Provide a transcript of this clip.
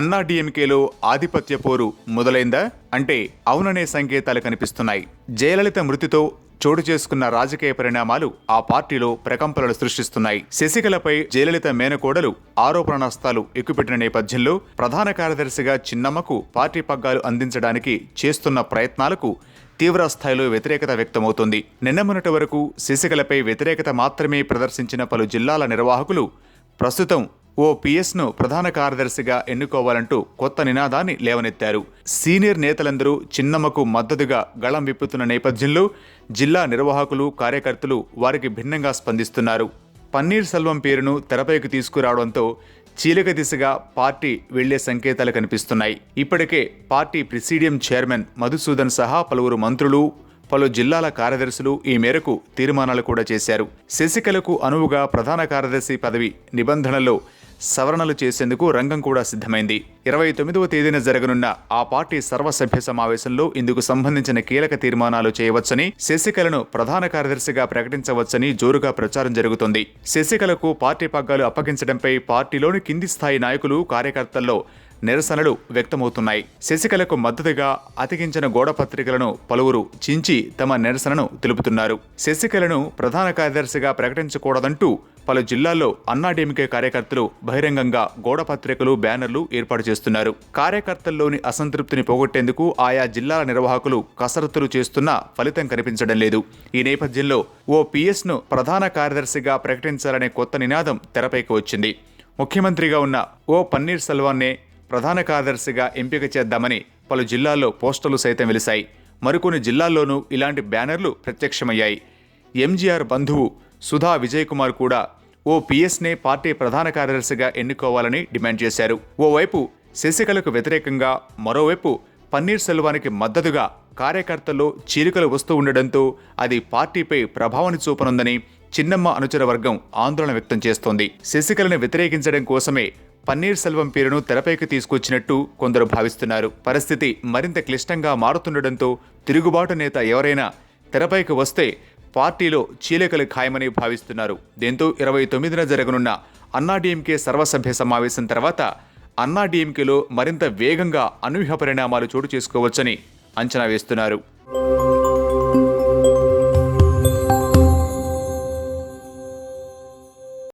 అన్నాడీఎంకేలో ఆధిపత్య పోరు మొదలైందా అంటే అవుననే సంకేతాలు కనిపిస్తున్నాయి. జయలలిత మృతితో చోటు చేసుకున్న రాజకీయ పరిణామాలు ఆ పార్టీలో ప్రకంపనలు సృష్టిస్తున్నాయి. శశికళపై జయలలిత మేనకోడలు ఆరోపణాస్త్రాలు ఎక్కుపెట్టిన నేపథ్యంలో ప్రధాన కార్యదర్శిగా చిన్నమ్మకు పార్టీ పగ్గాలు అందించడానికి చేస్తున్న ప్రయత్నాలకు తీవ్ర స్థాయిలో వ్యతిరేకత వ్యక్తమవుతోంది. నిన్న మొన్నటి వరకు శశికళపై వ్యతిరేకత మాత్రమే ప్రదర్శించిన పలు జిల్లాల నిర్వాహకులు ప్రస్తుతం ఓ పిఎస్ను ప్రధాన కార్యదర్శిగా ఎన్నుకోవాలంటూ కొత్త నినాదాన్ని లేవనెత్తారు. సీనియర్ నేతలందరూ చిన్నమ్మకు మద్దతుగా గళం విప్పుతున్న నేపథ్యంలో జిల్లా నిర్వాహకులు, కార్యకర్తలు వారికి భిన్నంగా స్పందిస్తున్నారు. పన్నీర్ సెల్వం పేరును తెరపైకి తీసుకురావడంతో చీలిక దిశగా పార్టీ వెళ్లే సంకేతాలు కనిపిస్తున్నాయి. ఇప్పటికే పార్టీ ప్రిసీడియం చైర్మన్ మధుసూదన్ సహా పలువురు మంత్రులు, పలు జిల్లాల కార్యదర్శులు ఈ మేరకు తీర్మానాలు కూడా చేశారు. శశికళకు అనువుగా ప్రధాన కార్యదర్శి పదవి నిబంధనల్లో సవరణలు చేసేందుకు రంగం కూడా సిద్ధమైంది. 29వ తేదీన జరగనున్న ఆ పార్టీ సర్వసభ్య సమావేశంలో ఇందుకు సంబంధించిన కీలక తీర్మానాలు చేయవచ్చని, శశికళను ప్రధాన కార్యదర్శిగా ప్రకటించవచ్చని జోరుగా ప్రచారం జరుగుతోంది. శశికళకు పార్టీ పగ్గాలు అప్పగించడంపై పార్టీలోని కింది స్థాయి నాయకులు, కార్యకర్తల్లో నిరసనలు వ్యక్తమవుతున్నాయి. శశికళకు మద్దతుగా అతికించిన గోడపత్రికలను పలువురు చించి తమ నిరసనను తెలుపుతున్నారు. శశికళను ప్రధాన కార్యదర్శిగా ప్రకటించకూడదంటూ పలు జిల్లాల్లో అన్నాడీఎంకే కార్యకర్తలు బహిరంగంగా గోడపత్రికలు, బ్యానర్లు ఏర్పాటు చేస్తున్నారు. కార్యకర్తల్లోని అసంతృప్తిని పోగొట్టేందుకు ఆయా జిల్లాల నిర్వాహకులు కసరత్తులు చేస్తున్నా ఫలితం కనిపించడం లేదు. ఈ నేపథ్యంలో ఓ పిఎస్ను ప్రధాన కార్యదర్శిగా ప్రకటించాలనే కొత్త నినాదం తెరపైకి వచ్చింది. ముఖ్యమంత్రిగా ఉన్న ఓ పన్నీర్ సెల్వాన్నే ప్రధాన కార్యదర్శిగా ఎంపిక చేద్దామని పలు జిల్లాల్లో పోస్టర్లు సైతం వెలిశాయి. మరికొన్ని జిల్లాల్లోనూ ఇలాంటి బ్యానర్లు ప్రత్యక్షమయ్యాయి. ఎంజీఆర్ బంధువు సుధా విజయ్ కుమార్ కూడా ఓ పిఎస్నే పార్టీ ప్రధాన కార్యదర్శిగా ఎన్నుకోవాలని డిమాండ్ చేశారు. ఓవైపు శశికళకు వ్యతిరేకంగా, మరోవైపు పన్నీర్ సెల్వానికి మద్దతుగా కార్యకర్తల్లో చీలికలు వస్తూ ఉండడంతో అది పార్టీపై ప్రభావాన్ని చూపనుందని చిన్నమ్మ అనుచర వర్గం ఆందోళన వ్యక్తం చేస్తోంది. శశికళను వ్యతిరేకించడం కోసమే పన్నీర్ సెల్వం పేరును తెరపైకి తీసుకొచ్చినట్టు కొందరు భావిస్తున్నారు. పరిస్థితి మరింత క్లిష్టంగా మారుతుండటంతో తిరుగుబాటు నేత ఎవరైనా తెరపైకి వస్తే పార్టీలో చీలికలు ఖాయమని భావిస్తున్నారు. దీంతో 29న జరగనున్న అన్నాడీఎంకే సర్వసభ్య సమావేశం తర్వాత అన్నాడీఎంకేలో మరింత వేగంగా అనూహ్య పరిణామాలు చోటు చేసుకోవచ్చని అంచనా వేస్తున్నారు.